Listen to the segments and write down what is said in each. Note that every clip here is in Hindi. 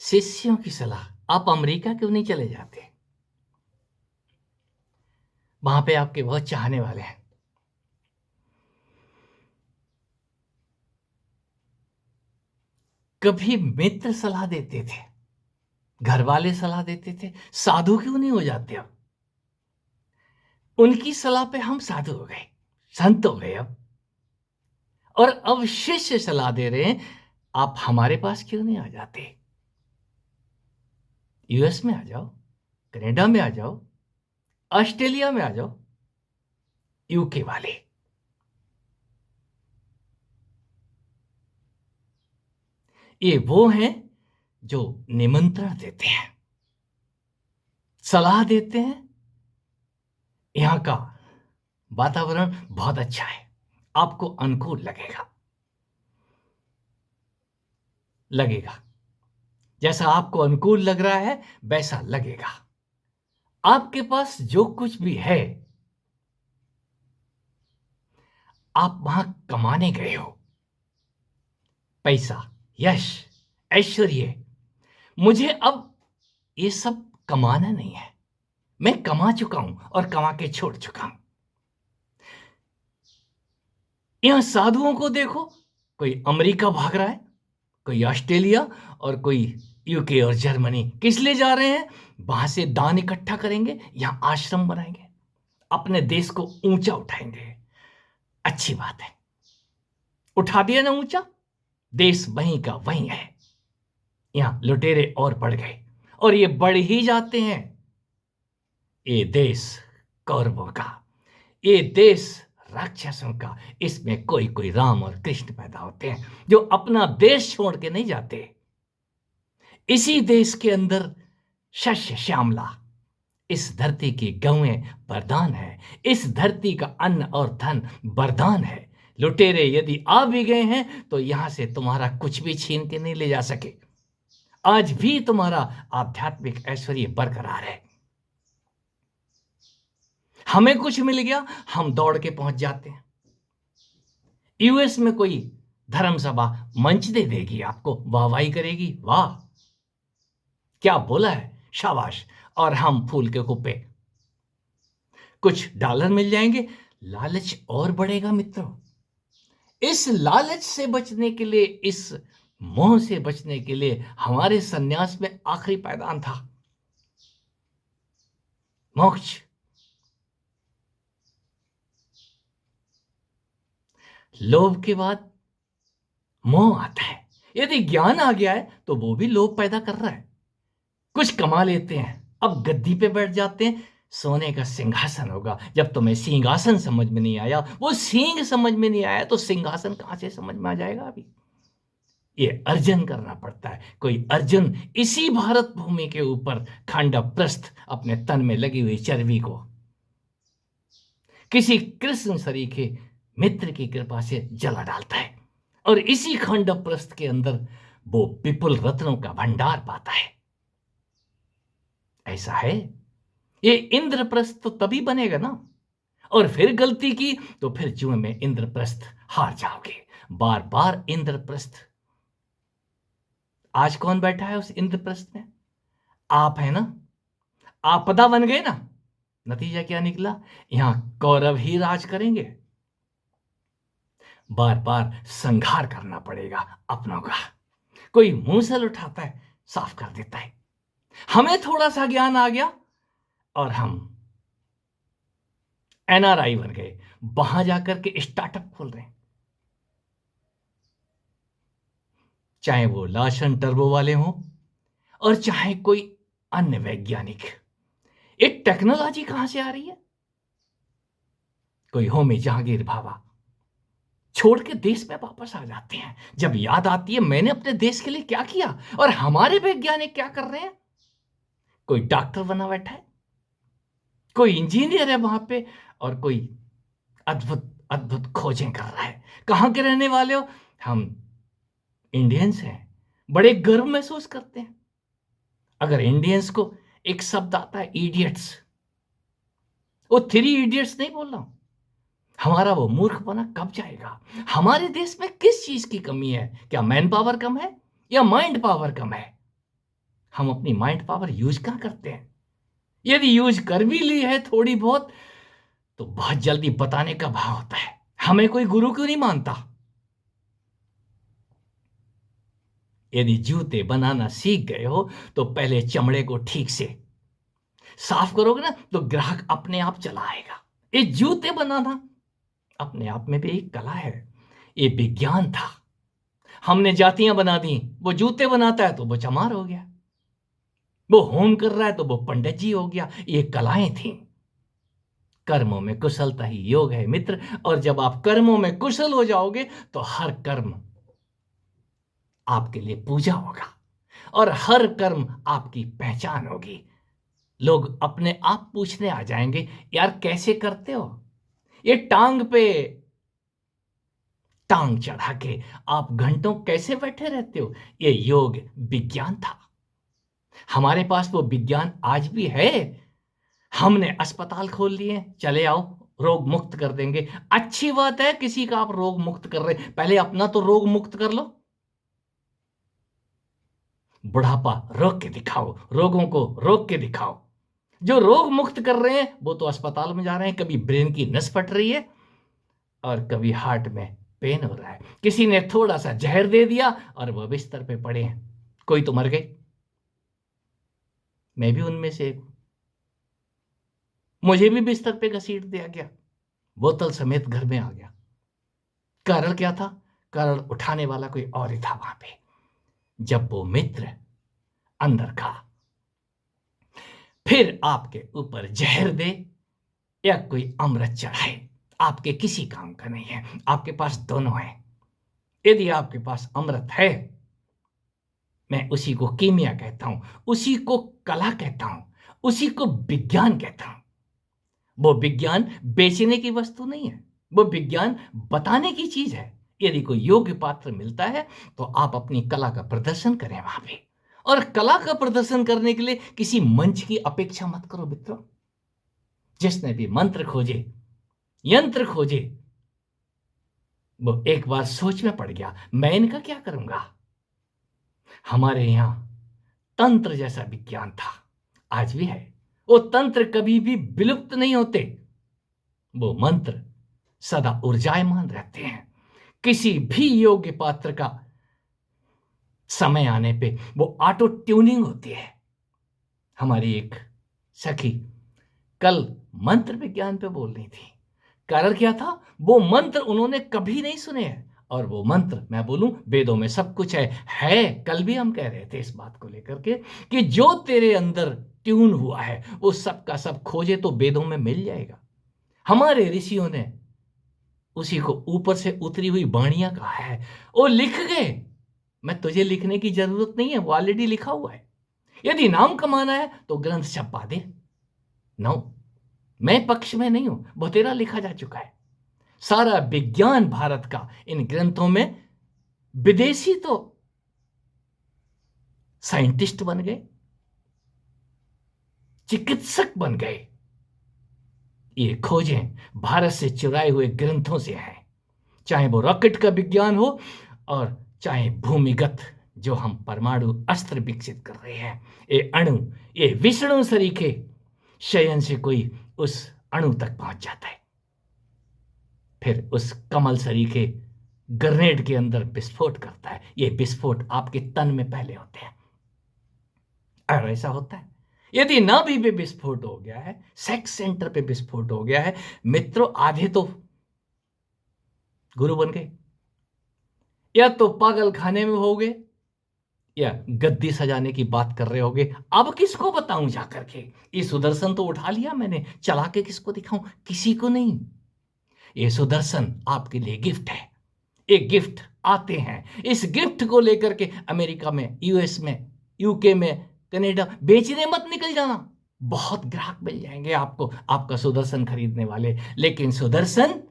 शिष्यों की सलाह, आप अमेरिका क्यों नहीं चले जाते? वहां पे आपके बहुत चाहने वाले हैं। कभी मित्र सलाह देते थे, घर वाले सलाह देते थे, साधु क्यों नहीं हो जाते अब? उनकी सलाह पे हम साधु हो गए, संत हो गए अब। और अब शिष्य सलाह दे रहे हैं, आप हमारे पास क्यों नहीं आ जाते? यूएस में आ जाओ, कनाडा में आ जाओ, ऑस्ट्रेलिया में आ जाओ, यूके वाले। ये वो हैं जो निमंत्रण देते हैं, सलाह देते हैं। यहां का वातावरण बहुत अच्छा है, आपको अनुकूल लगेगा। लगेगा जैसा आपको अनुकूल लग रहा है वैसा लगेगा। आपके पास जो कुछ भी है, आप वहां कमाने गए हो। पैसा, यश, ऐश्वर्य। मुझे अब ये सब कमाना नहीं है, मैं कमा चुका हूं और कमा के छोड़ चुका हूं। यहां साधुओं को देखो, कोई अमेरिका भाग रहा है, कोई ऑस्ट्रेलिया और कोई यूके और जर्मनी। किस लिए जा रहे हैं? वहां से दान इकट्ठा करेंगे, यहां आश्रम बनाएंगे, अपने देश को ऊंचा उठाएंगे। अच्छी बात है, उठा दिया ना ऊंचा, देश वहीं का वहीं है। यहां लुटेरे और बढ़ गए और ये बढ़ ही जाते हैं। ये देश कौरवों का, ये देश राक्षसों का। इसमें कोई कोई राम और कृष्ण पैदा होते हैं जो अपना देश छोड़ के नहीं जाते। इसी देश के अंदर शस्य श्यामला, इस धरती की गौएं वरदान है, इस धरती का अन्न और धन वरदान है। लुटेरे यदि आ भी गए हैं तो यहां से तुम्हारा कुछ भी छीन के नहीं ले जा सके। आज भी तुम्हारा आध्यात्मिक ऐश्वर्य बरकरार है। हमें कुछ मिल गया, हम दौड़ के पहुंच जाते हैं। यूएस में कोई धर्म सभा मंच दे देगी, आपको वाहवाही करेगी, वाह क्या बोला है, शाबाश। और हम फूल के कुप्पे, कुछ डॉलर मिल जाएंगे, लालच और बढ़ेगा मित्रों। इस लालच से बचने के लिए, इस मोह से बचने के लिए हमारे सन्यास में आखिरी पायदान था मोक्ष। लोभ के बाद मोह आता है। यदि ज्ञान आ गया है तो वो भी लोभ पैदा कर रहा है। कुछ कमा लेते हैं, अब गद्दी पे बैठ जाते हैं, सोने का सिंहासन होगा। जब तुम्हें सिंहासन समझ में नहीं आया, वो सींग समझ में नहीं आया, तो सिंहासन कहां से समझ में आ जाएगा? अभी ये अर्जन करना पड़ता है। कोई अर्जुन इसी भारत भूमि के ऊपर खंडप्रस्थ अपने तन में लगी हुई चर्बी को किसी कृष्ण सरीखे मित्र की कृपा से जला डालता है और इसी खंडप्रस्थ के अंदर वो विपुल रत्नों का भंडार पाता है। ऐसा है। ये इंद्रप्रस्थ तो तभी बनेगा ना। और फिर गलती की तो फिर जुए में इंद्रप्रस्थ हार जाओगे। बार बार इंद्रप्रस्थ। आज कौन बैठा है उस इंद्रप्रस्थ में? आप है ना। आपदा बन गए ना। नतीजा क्या निकला? यहां कौरव ही राज करेंगे। बार बार संघार करना पड़ेगा अपनों का। कोई मूसल उठाता है, साफ कर देता है। हमें थोड़ा सा ज्ञान आ गया और हम एनआरआई बन गए, वहां जाकर के स्टार्टअप खोल रहे हैं। चाहे वो लाशन टर्बो वाले हों और चाहे कोई अन्य वैज्ञानिक। ये टेक्नोलॉजी कहां से आ रही है? कोई होमी जहांगीर भाभा छोड़ के देश में वापस आ जाते हैं। जब याद आती है मैंने अपने देश के लिए क्या किया और हमारे वैज्ञानिक क्या कर रहे हैं। कोई डॉक्टर बना बैठा है, कोई इंजीनियर है वहां पे, और कोई अद्भुत अद्भुत खोजें कर रहा है। कहां के रहने वाले हो? हम इंडियंस हैं। बड़े गर्व महसूस करते हैं। अगर इंडियंस को एक शब्द आता है इडियट्स, वो थ्री इडियट्स नहीं बोल रहा हूं। हमारा वो मूर्खपना कब जाएगा? हमारे देश में किस चीज की कमी है? क्या मैन पावर कम है या माइंड पावर कम है? हम अपनी माइंड पावर यूज कहाँ करते हैं? यदि यूज कर भी ली है थोड़ी बहुत, तो बहुत जल्दी बताने का भाव होता है, हमें कोई गुरु क्यों नहीं मानता? यदि जूते बनाना सीख गए हो तो पहले चमड़े को ठीक से साफ करोगे ना, तो ग्राहक अपने आप चला आएगा। ये जूते बनाना अपने आप में भी एक कला है, ये विज्ञान था। हमने जातियां बना दी, वो जूते बनाता है तो वो चमार हो गया, वो होम कर रहा है तो वो पंडित जी हो गया। ये कलाएं थी। कर्मों में कुशलता ही योग है मित्र, और जब आप कर्मों में कुशल हो जाओगे तो हर कर्म आपके लिए पूजा होगा और हर कर्म आपकी पहचान होगी। लोग अपने आप पूछने आ जाएंगे, यार कैसे करते हो? ये टांग पे टांग चढ़ा के आप घंटों कैसे बैठे रहते हो? ये योग विज्ञान था। हमारे पास वो विज्ञान आज भी है। हमने अस्पताल खोल लिए, चले आओ रोग मुक्त कर देंगे। अच्छी बात है, किसी का आप रोग मुक्त कर रहे, पहले अपना तो रोग मुक्त कर लो। बुढ़ापा रोक के दिखाओ, रोगों को रोक के दिखाओ। जो रोग मुक्त कर रहे हैं वो तो अस्पताल में जा रहे हैं, कभी ब्रेन की नस फट रही है और कभी हार्ट में पेन हो रहा है। किसी ने थोड़ा सा जहर दे दिया और वो बिस्तर पे पड़े हैं, कोई तो मर गई। मैं भी उनमें से एक हूं। मुझे भी बिस्तर पे घसीट दिया गया, बोतल समेत घर में आ गया। कारण क्या था? कारण उठाने वाला कोई और ही था वहां पे। जब वो मित्र अंदर का फिर आपके ऊपर जहर दे या कोई अमृत चढ़ाए, आपके किसी काम का नहीं है। आपके पास दोनों है। यदि आपके पास अमृत है, मैं उसी को कीमिया कहता हूं, उसी को कला कहता हूं, उसी को विज्ञान कहता हूं। वो विज्ञान बेचने की वस्तु नहीं है, वो विज्ञान बताने की चीज है। यदि कोई योग्य पात्र मिलता है तो आप अपनी कला का प्रदर्शन करें वहां पे। और कला का प्रदर्शन करने के लिए किसी मंच की अपेक्षा मत करो मित्रों। जिसने भी मंत्र खोजे, यंत्र खोजे, वो एक बार सोच में पड़ गया, मैं इनका क्या करूंगा? हमारे यहां तंत्र जैसा विज्ञान था, आज भी है। वो तंत्र कभी भी विलुप्त नहीं होते। वो मंत्र सदा ऊर्जायमान रहते हैं। किसी भी योग्य पात्र का समय आने पे वो ऑटो ट्यूनिंग होती है। हमारी एक सखी कल मंत्र विज्ञान पे बोल रही थी। कारण क्या था? वो मंत्र उन्होंने कभी नहीं सुने हैं, और वो मंत्र मैं बोलूं वेदों में सब कुछ है। कल भी हम कह रहे थे इस बात को लेकर के कि जो तेरे अंदर ट्यून हुआ है वो सब का सब खोजे तो वेदों में मिल जाएगा। हमारे ऋषियों ने उसी को ऊपर से उतरी हुई वाणियां कहा है, वो लिख गए। मैं तुझे लिखने की जरूरत नहीं है, वो ऑलरेडी लिखा हुआ है। यदि नाम कमाना है तो ग्रंथ छपवा दे। नो, मैं पक्ष में नहीं हूं, बहुतेरा लिखा जा चुका है। सारा विज्ञान भारत का इन ग्रंथों में। विदेशी तो साइंटिस्ट बन गए, चिकित्सक बन गए। ये खोजें भारत से चुराए हुए ग्रंथों से हैं, चाहे वो रॉकेट का विज्ञान हो और चाहे भूमिगत जो हम परमाणु अस्त्र विकसित कर रहे हैं। ये अणु, ये विषाणु सरीखे शयन से कोई उस अणु तक पहुंच जाता है, फिर उस कमल सरीखे ग्रेनेड के अंदर विस्फोट करता है। ये विस्फोट आपके तन में पहले होते हैं। और ऐसा होता है यदि ना भी विस्फोट हो गया है, सेक्स सेंटर पे विस्फोट हो गया है, मित्रों आधे तो गुरु बन गए, या तो पागल खाने में होगे, या गद्दी सजाने की बात कर रहे होगे। अब किसको बताऊं जाकर के? ये सुदर्शन तो उठा लिया मैंने, चला के किसको दिखाऊं? किसी को नहीं। ये सुदर्शन आपके लिए गिफ्ट है। एक गिफ्ट आते हैं, इस गिफ्ट को लेकर के अमेरिका में, यूएस में, यूके में, कनाडा बेचने मत निकल जाना। बहुत ग्राहक मिल जाएंगे आपको, आपका सुदर्शन खरीदने वाले। लेकिन सुदर्शन,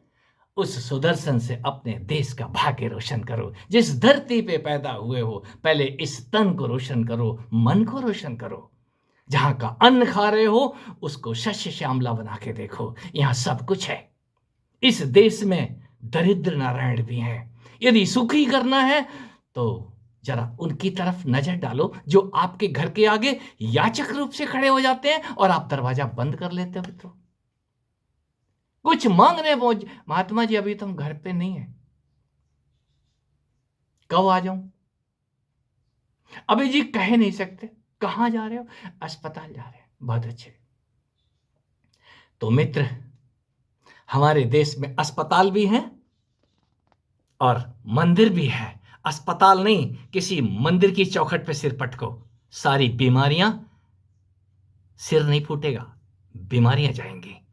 उस सुदर्शन से अपने देश का भाग्य रोशन करो। जिस धरती पे पैदा हुए हो, पहले इस तन को रोशन करो, मन को रोशन करो। जहां का अन्न खा रहे हो उसको शस्य श्यामला बना के देखो, यहां सब कुछ है। इस देश में दरिद्र नारायण भी हैं। यदि सुखी करना है तो जरा उनकी तरफ नजर डालो जो आपके घर के आगे याचक रूप से खड़े हो जाते हैं और आप दरवाजा बंद कर लेते हो मित्रों। कुछ मांग रहे हो, महात्मा जी अभी तो हम घर पे नहीं है, कब आ जाऊं? अभी जी कह नहीं सकते। कहां जा रहे हो? अस्पताल जा रहे हैं। बहुत अच्छे। तो मित्र, हमारे देश में अस्पताल भी हैं और मंदिर भी है। अस्पताल नहीं, किसी मंदिर की चौखट पे सिर पटको, सारी बीमारियां, सिर नहीं फूटेगा, बीमारियां जाएंगी।